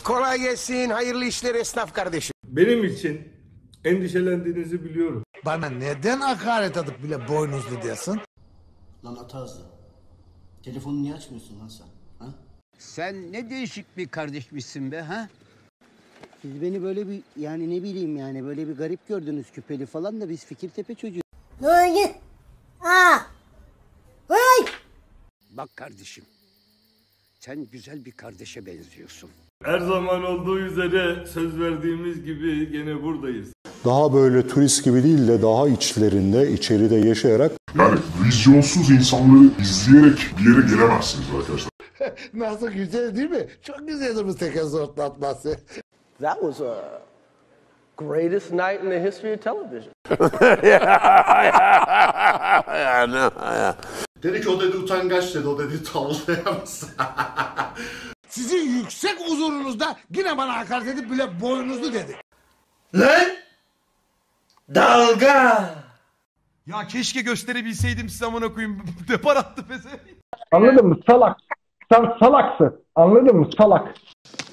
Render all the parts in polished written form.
Kolay gelsin, hayırlı işler esnaf kardeşim. Benim için endişelendiğinizi biliyorum. Bana neden hakaret edip bile boynuzlu diyorsun? Lan Atazlı. Telefonu niye açmıyorsun lan sen? Ha? Sen ne değişik bir kardeşmişsin be ha? Siz beni böyle bir yani ne bileyim yani böyle bir garip gördünüz küpeli falan da biz Fikirtepe çocuğu. Öyle. Aa. Hey. Bak kardeşim, sen güzel bir kardeşe benziyorsun. Her zaman olduğu üzere söz verdiğimiz gibi gene buradayız. Daha böyle turist gibi değil de daha içlerinde, içeride yaşayarak. Yani vizyonsuz insanları izleyerek bir yere gelemezsiniz arkadaşlar. Nasıl güzel değil mi? Çok güzeldi bu teker zortlatması. That was a greatest night in the history of television. Dedi ki o dedi utangaç dedi, o dedi tavlayamaz. Sizin yüksek huzurunuzda yine bana hakaret edip bile boynuzlu dedi. Lan! Dalga! Ya keşke gösterebilseydim size amına koyayım. Depar attı pese. Anladın mı? Salak. Sen salaksın. Anladın mı? Salak.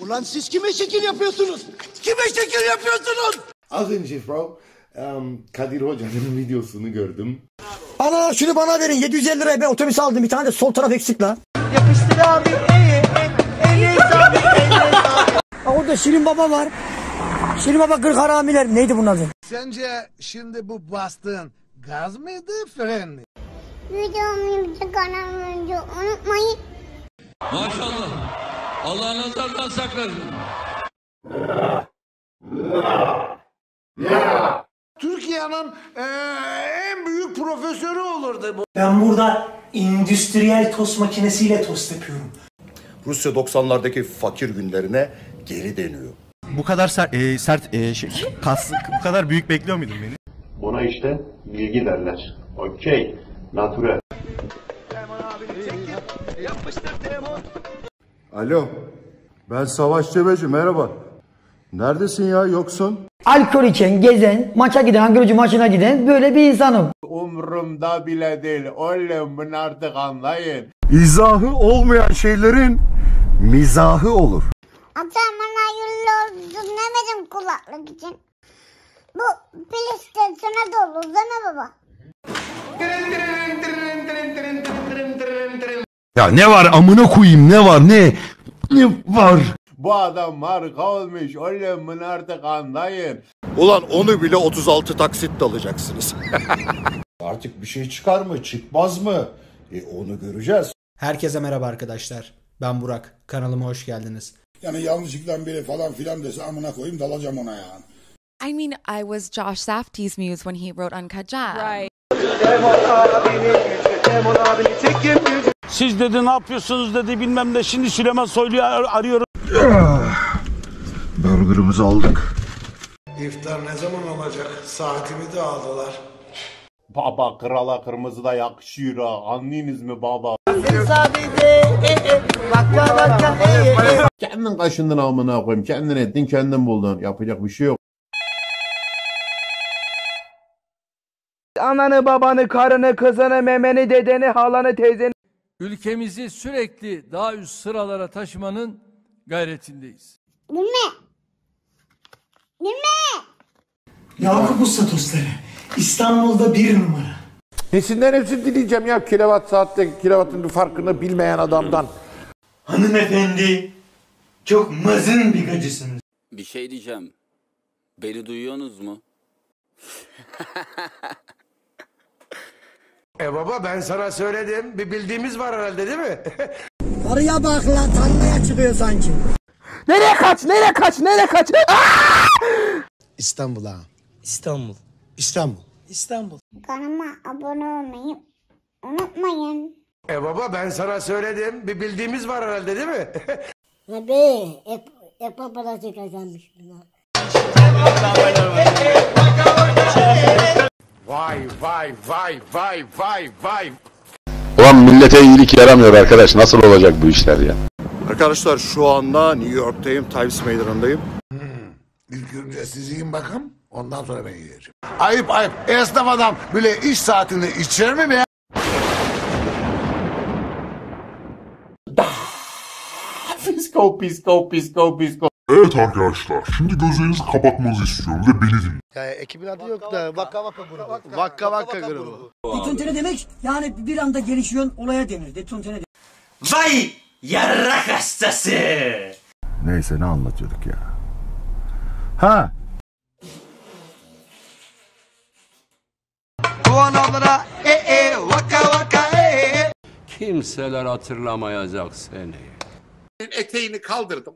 Ulan siz kime şekil yapıyorsunuz? Kime şekil yapıyorsunuz? Az önce bro, Kadir Hoca'nın videosunu gördüm. Ana şunu bana verin 750 liraya ben otobüs aldım bir tane de sol taraf eksik lan. Yapıştır abi. Orada Şirin Baba var. Şirin Baba 40 haramiler. Neydi bunun adı? Sence şimdi bu bastığın gaz mıydı, fren mi? Videomu kanalımızı unutmayın. Maşallah. Allah nazardan saklasın. Türkiye'nin en büyük profesörü olurdu bu. Ben burada endüstriyel tost makinesiyle tost yapıyorum. Rusya 90'lardaki fakir günlerine geri dönüyor. Bu kadar bu kadar büyük bekliyor muydun beni? Buna işte bilgi derler. Okey. Natürel. Alo, ben Savaş Cebeci, merhaba. Neredesin ya, yoksun? Alkol içen, gezen, maça giden, hangi maçına giden böyle bir insanım. Umrumda bile değil. Oğlum bunu artık anlayın. İzahı olmayan şeylerin mizahı olur. Atam bana hayırlı olsun demedim kulaklık için. Bu PlayStation'a da olur değil mi baba? Ya ne var amına koyayım, ne var ne var? Bu adam marka olmuş. Oğlum bunu artık anlayın. Ulan onu bile 36 taksitle alacaksınız. Artık bir şey çıkar mı, çıkmaz mı? Onu göreceğiz. Herkese merhaba arkadaşlar. Ben Burak. Kanalıma hoş geldiniz. Yani yanlışlıkla biri falan filan dese amına koyayım dalacağım ona yani. I mean, I was Josh Safdie's muse when he wrote Uncut Gems. Right. Siz dedi ne yapıyorsunuz dedi bilmem ne, şimdi Süleyman Soylu'yu arıyorum. Burger'ımızı aldık. İftar ne zaman olacak? Saatimi de aldılar. Baba krala kırmızı da yakışıyor ha. Anlayınız mı baba? Kendin kaşındın amına koyayım. Kendin ettin, kendin buldun. Yapacak bir şey yok. Ananı, babanı, karını, kızını, memeni, dedeni, halanı, teyzeni. Ülkemizi sürekli daha üst sıralara taşımanın gayretindeyiz. Değil mi? Değil mi? Yakup Usta tostları. İstanbul'da 1 numara. Nesinden özür dileyeceğim ya kilowatt saatte kilowattın farkını bilmeyen adamdan. Hanımefendi, çok mazın bir gacısınız. Bir şey diyeceğim. Beni duyuyorsunuz mu? Baba ben sana söyledim. Bir bildiğimiz var herhalde değil mi? Araya bak lan, tanrıya çıkıyor sanki. Nereye kaç? Nereye kaç? Nereye kaç? İstanbul'a. İstanbul. İstanbul. İstanbul. Kanalıma abone olmayı unutmayın. Baba ben sana söyledim. Bir bildiğimiz var herhalde değil mi? Abi, hep parası kazanmış bunlar. Vay vay vay vay vay vay. Ulan millete iyilik yaramıyor arkadaş. Nasıl olacak bu işler ya? Arkadaşlar şu anda New York'tayım, Times Meydanı'ndayım. İlk önce siz yiyin bakın, ondan sonra ben yiyeceğim. Ayıp ayıp, esnaf adam böyle iş saatinde içer mi be? Pisko pisko pisko pisko. Evet arkadaşlar, şimdi gözlerinizi kapatmanızı istiyorum ve beni dinleyin. Ya ekibin adı yok da Vakka Vakka grubu. Vakka Vakka grubu. Detontene demek yani bir anda gelişiyorsun olaya denir. Detontene demek. Vay yarrak hastası. Neyse ne anlatıyorduk ya. Ha. Doğan ablana vaka vaka Kimseler hatırlamayacak seni. Eteğini kaldırdım.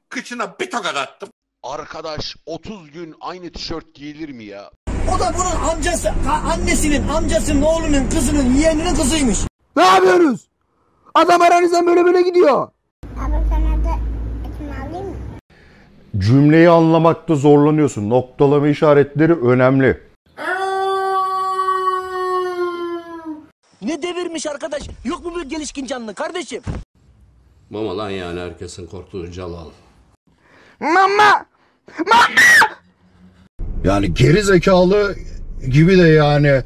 Kıçına bir tokat attım. Arkadaş 30 gün aynı tişört giyilir mi ya? O da bunun amcası, annesinin, amcasının, oğlunun, kızının, yeğeninin kızıymış. Ne yapıyorsunuz? Adam aranızdan böyle gidiyor. Abi sana da etimi alayım mı? Cümleyi anlamakta zorlanıyorsun. Noktalama işaretleri önemli. Ne devirmiş arkadaş? Yok mu bir gelişkin canlı kardeşim? Mama lan yani herkesin korktuğu Calal. Mama! Mama! Yani geri zekalı gibi de yani.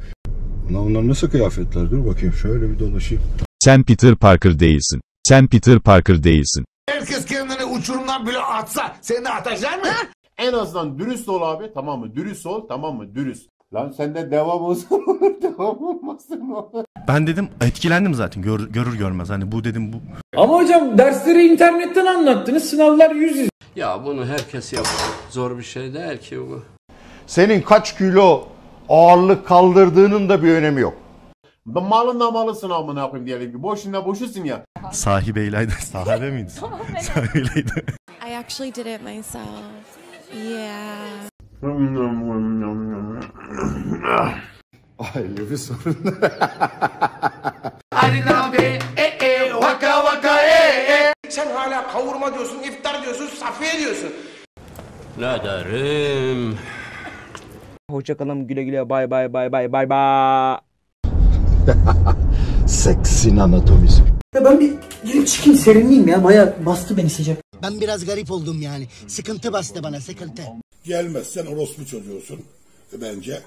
Bunlar nasıl kıyafetler? Dur bakayım şöyle bir dolaşayım. Sen Peter Parker değilsin. Sen Peter Parker değilsin. Herkes kendini uçurumdan bile atsa seni de atacak mı? En azından dürüst ol abi, tamam mı? Dürüst ol, tamam mı? Dürüst. Lan sende devam olsun olur, devam olmasın olur. Ben dedim etkilendim zaten görür görmez hani bu dedim bu. Ama hocam dersleri internetten anlattınız, sınavlar 100. Ya bunu herkes yapar. Zor bir şey değil ki bu. Senin kaç kilo ağırlık kaldırdığının da bir önemi yok. Malından malısın amına koyayım diyelim ki. Boşuna boşusun ya. Sahibeyleydi. Sahibe miydi? Sahibeyleydi. I actually did it myself. Yeah. Aile bir sorun. Vaka vaka Sen hala kavurma diyorsun, iftar diyorsun, safiye diyorsun. Ne derim? Hoşçakalın, güle güle, bay bay bay bay bay bay. Seksin anatomisi. Ya ben bir girip çıkayım serinleyeyim ya. Baya bastı beni sıcak. Ben biraz garip oldum yani. Sıkıntı bastı bana, sıkıntı. Gelmezsen orospu çocuğusun bence.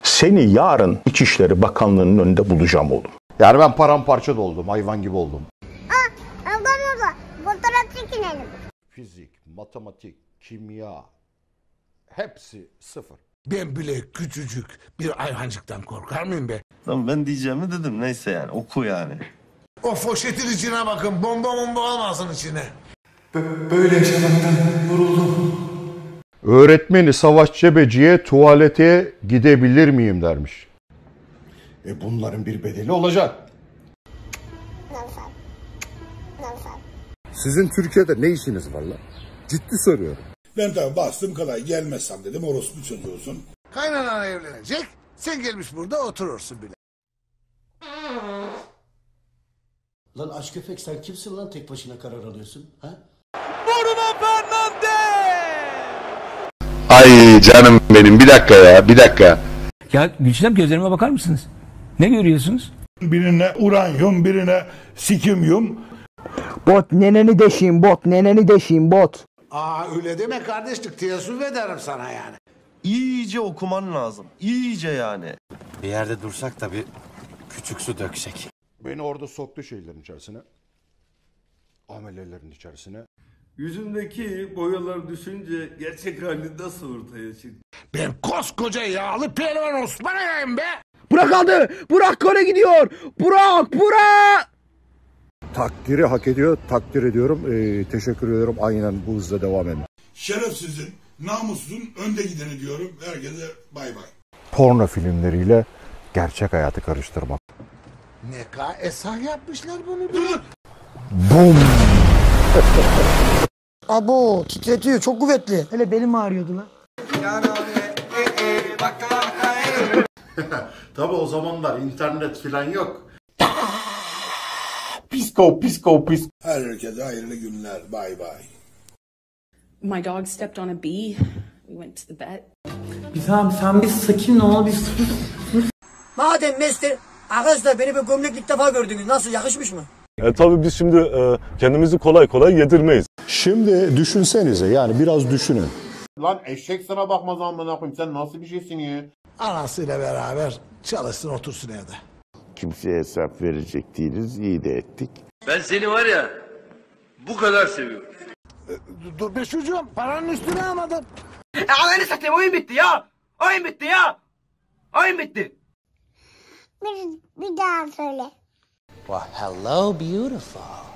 Seni yarın İçişleri Bakanlığı'nın önünde bulacağım oğlum. Yani ben paramparça da oldum, hayvan gibi oldum. Baba fotoğraf çekinelim. Fizik, matematik, kimya hepsi sıfır. Ben bile küçücük bir hayvancıktan korkar mıyım be? Tamam ben diyeceğimi dedim neyse yani oku yani. O poşetin içine bakın, bomba olmasın içine. Böyle yaşamaktan yoruldum. Öğretmeni Savaş Cebeci'ye tuvalete gidebilir miyim dermiş. Bunların bir bedeli olacak. Sizin Türkiye'de ne işiniz var lan? Ciddi soruyorum. Ben tabi bastım kadar gelmezsem dedim orospu çocuğusun. Kaynanan evlenecek, sen gelmiş burada oturursun bile. Lan aç köpek sen kimsin lan tek başına karar alıyorsun? Ha? Bruno Fernandes! Ay canım benim bir dakika. Ya Gülçinem gözlerime bakar mısınız? Ne görüyorsunuz? Birine uranyum, birine sikimyum. Bot neneni deşeyim bot. Öyle deme kardeşlik, teessüf ederim sana yani. İyice okuman lazım. İyice yani. Bir yerde dursak da bir küçük su döksek. Beni orada soktu şeylerin içerisine. Amelelerin içerisine. Yüzündeki boyalar düşünce gerçek hali nasıl ortaya çıktı? Ben koskoca yağlı pehlivan Osman Ağa'yım be. Burak aldı. Burak gole gidiyor. Burak. Takdiri hak ediyor, takdir ediyorum. Teşekkür ediyorum. Aynen bu hızla devam edin. Şerefsizin, namussuzun önde gideni diyorum. Herkese bay bay. Porno filmleriyle gerçek hayatı karıştırmak. Ne esah yapmışlar bunu. Bum! Abo titretiyor çok kuvvetli. Hele belim ağrıyordu lan. Tabii o zamanlar internet filan yok. Pisko. Herkese hayırlı günler. Bay bay. My dog stepped on a bee. We went to the vet. Sen bir sakin ol bir sus. Madem Mester, arkadaşlar beni bir gömlek ilk defa gördünüz. Nasıl yakışmış mı? Tabii biz şimdi kendimizi kolay kolay yedirmeyiz. Şimdi düşünsenize yani biraz düşünün. Lan eşek sana bakmaz amına koyayım, sen nasıl bir şeysin ya? Anasıyla beraber çalışsın otursun evde. Kimseye hesap verecek değiliz. İyi de ettik. Ben seni var ya Bu kadar seviyoruz. Dur be çocuğum, paranın üstüne almadım. Ananı satayım, oyun bitti ya. Oyun bitti ya. Oyun bitti. Bir daha söyle. Well, hello beautiful.